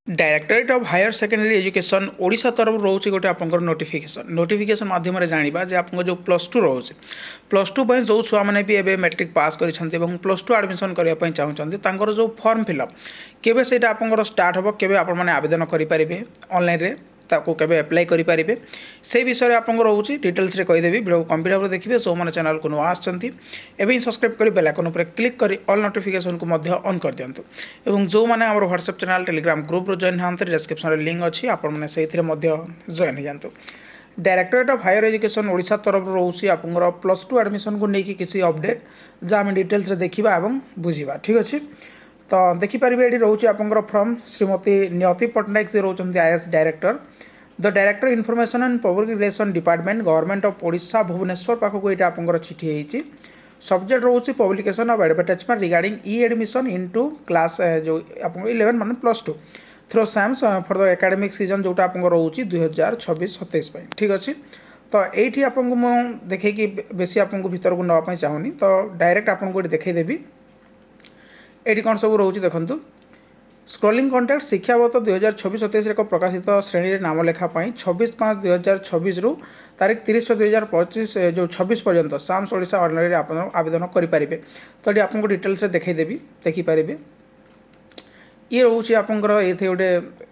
Directorate of higher secondary education Odisha तरफ रोचे गोटे आप नोटिफिकेशन माध्यम जाना जे आप जो +2 रोचे +2 जो छुआ मैंने भी एवं मैट्रिक पास कर +2 आडमिशन करने चाहते जो फॉर्म फिलअप केवे से आप स्टार्ट हम केवे आप आवेदन करेंगे ऑनलाइन ताको केवे अप्लाई करेंगे से विषय आप रोचे डिटेल्स कहीदेवी वीडियो कंप्लीट भाव देखिए जो मैंने चैनल को नुआ आसमें सब्सक्राइब कर बेल आइकन पर क्लिक कर ऑल नोटिफिकेशन को ऑन कर दिंतु और जो मैंने आम WhatsApp channel telegram group join हाँ डिस्क्रिप्शन लिंक अच्छी आपने से जॉइन हो जातु directorate of higher education Odisha तरफ रोचे आप +2 एडमिशन को लेकिन किसी अपडेट जहाँ आम डिटेल्स देखा और बुझा ठीक अच्छे तो देखिपारे ये रोचे आप फ्रॉम श्रीमती नियति पट्टनायक से रोच IAS director the director information and public relation department government of Odisha Bhubaneswar पाखक ये आप चिठी होती सब्जेक्ट रोचे publication of advertisement regarding e admission into class जो आप 11 मान +2 through SAMS for the academic season जोटा आप रोचे 2026-27 ठीक अच्छे तो ये आपको देखे कि बेसी आपको भीतर को नापी चाहूनी तो डायरेक्ट आपको ये देखईदेवी ये कौन सब रोचे देखूँ स्क्रोलिंग कंटेक्ट शिक्षावर्ष 2026-27 एक प्रकाशित श्रेणी नाम लेखापी 26/5/2026 रु तारीख 30/6/2025 जो 26 पर्यंत साम्स ओडिशा ऑर्डिनरी आवेदन करेंगे तो ये आपको डिटेल्स देखईदेवी देखिपारे ये रोचे आप गोटे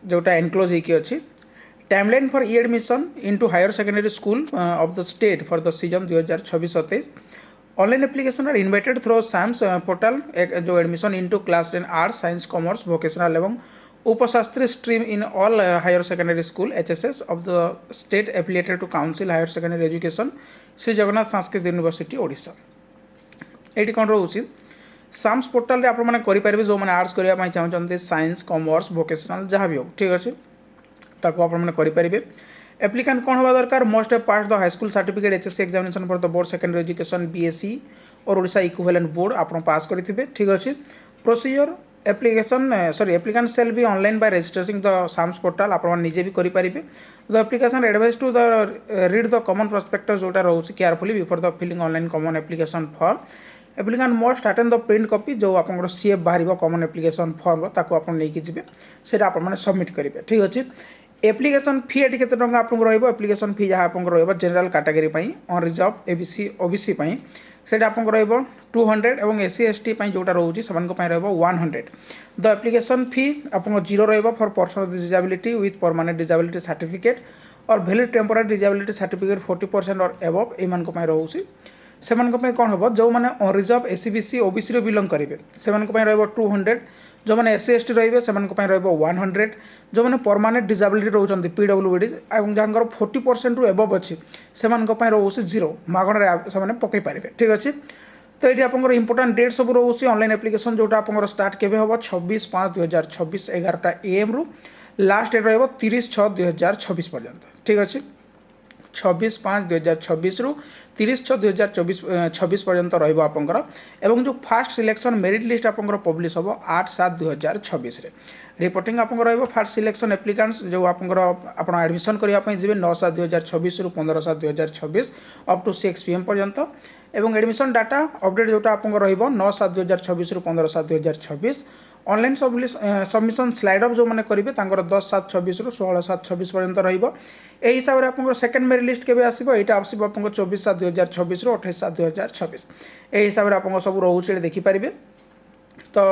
जोटा एनक्लोज होगी अच्छी timeline for e admission into higher secondary school of the state for the season 2026-27 online application are invited through SAMS portal जो admission into class 10 arts science commerce vocational एवं उपशास्त्री stream in all higher secondary school HSS of the state affiliated to council higher secondary education Shri Jagannath Sanskrit university Odisha ये कौन रोचे Sam's portal आपने करेंगे जो मैंने आर्ट्स करने चाहते साइंस कॉमर्स वोकेशनल जहाँ भी हो ठीक अच्छे ताको आपने करेंगे एप्लिकेंट कौन हवा दरकार must pass the high school certificate HSC examination for the board secondary education BSC और ओडिशा इक्विवेलेंट बोर्ड आप पास करेंगे ठीक अच्छे procedure application sorry applicant shall भी online by registering the SAMS portal आप निजे भी करेंगे the application advise to the read the common prospectus जोटा रोचे carefully before the filling online common application form applicant must attend the print copy जो आप CF बाहर कॉमन एप्लिकेशन फॉर्म ताको आप लेकिन जी से सबमिट करेंगे ठीक अच्छे एप्लिकेशन फी ये केते टंका आपको रहिबो एप्लिकेशन फी जहाँ आपको रहिबो general category unreserved EBC OBC से आपको रहिबो 200 और एससी एसटी जोटा रोचे से रहिबो 100 द एप्लिकेशन फी आपको 0 रहिबो for person disability with permanent disability certificate और वैलिड टेम्पोरारी डिसेबिलिटी सर्टिफिकेट 40% और एबव एमान रोचे से कौन हम जो मैंने अनरिजर्व एससीबीसी ओबीसी बिलोंग करेंगे से 200 जो मैंने एससी एसटी रे से 100 जो मैंने परमानेंट डिसेबिलिटी रोचे पीडब्ल्यूडी और जहाँ 40% रु एबव अच्छी से रोचे 0 मागणा से पकई पारे ठीक अच्छे तो ये आप इंपोर्टाट डेट सब रोचे ऑनलाइन एप्लिकेशन जोटा आप स्टार्ट केवे हम 26/5/2026 11टा AM रु लास्ट डेट रहा 30/6/2026 पर्यंत ठीक अच्छे 26/5/2026 रु 30/6/2026 पर्यंत रहा एवं जो फास्ट सिलेक्शन मेरिट लिस्ट आप पब्लिश हम 8/7/2026 रिपोर्टिंग आप फास्ट सिलेक्शन एप्लिकेंट्स जो आप एडमिशन करने जी 9/7/2026 रु 15/7/2026 अप टू 6 PM पर्यंत एवं एडमिशन डाटा अपडेट जोटा आप 9/7/2026 रु 15/7/2026 ऑनलाइन सबमिशन स्लाइड अप जो मैंने करेंगे 10/7/26 रु 16/7/26 पर्यंत रही हिसाब से आप सेकेंड मेरिट लिस्ट के आसो यहाँ आसो आप 24/7/2026 रु 28/7/2026 यही हिसाब से आप सब रोचे देखिपारे तो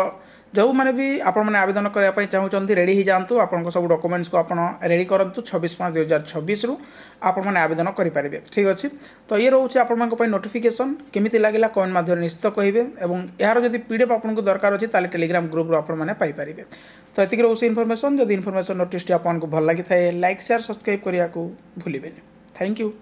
जो मैंने भी आपने आवेदन करने चाहते रेडी हो जातु आप सब डॉक्यूमेंट्स को आप रेडी करूँ 26/5/2026 रु आपने आवेदन करेंगे ठीक अच्छे तो ये रोचे आप नोटिफिकेशन केमी लगे कमेंट माध्यम निश्चित कहे और यार जब पीडीएफ आपको दरकार अच्छे ताले टेलीग्राम ग्रुप आपने पाइपर तो ये रोचे इनफॉरमेशन जब इनफॉरमेशन नोटिस आपको भल लगी था लाइक शेयर सब्सक्राइब करने को भूलें थैंक यू।